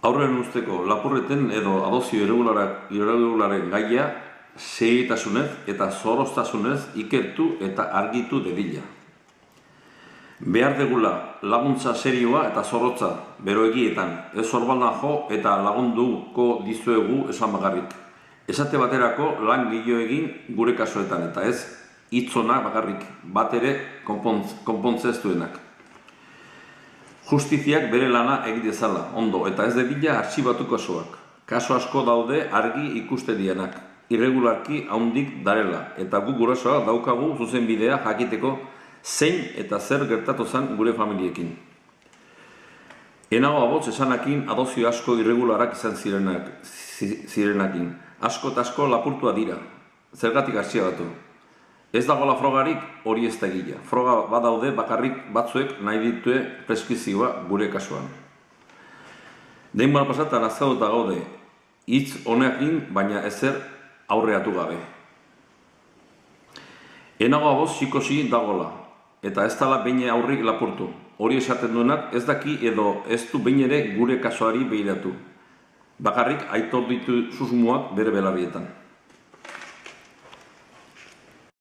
Aurren usteko lapurreten edo adopzio irregularren gaia segitasunez eta zorroztasunez ikertu eta argitu dedila. Behar degula laguntza serioa eta zorrotza beroegietan, ez orbaldan jo eta lagunduko dizuegu esan bakarrik. Esate baterako lan gehiago egin gure kasuetan eta ez hitzonak bakarrik, bat ere konpontze ez duenak. Justiziak bere lana egin dezala, ondo, eta ez dedila artxibatu kasuak. Kaso asko daude argi ikuste dienak, irregularki haundik darela, eta guk gurasoak daukagu zuzen bidea jakiteko zein eta zer gertatu zen gure familiekin. Enago abotz esanakin adopzio asko irregularak izan zirenakin. Asko eta asko lapurtua dira, zergatik artxibatu. Ez dagoela frogarik hori ez da egila. Froga badaude bakarrik batzuek nahi ditue preskrizioa gure kasuan. Denbora pasatan azkaduta gaude, hitz honekin baina ezer aurreatu gabe. Enago aboz psikosi dagoela, eta ez dala behin aurrik lapurtu. Hori esaten duenak ez daki edo ez du behin ere gure kasuari behiratu. Bakarrik aitor ditu susmoak bere belarrietan.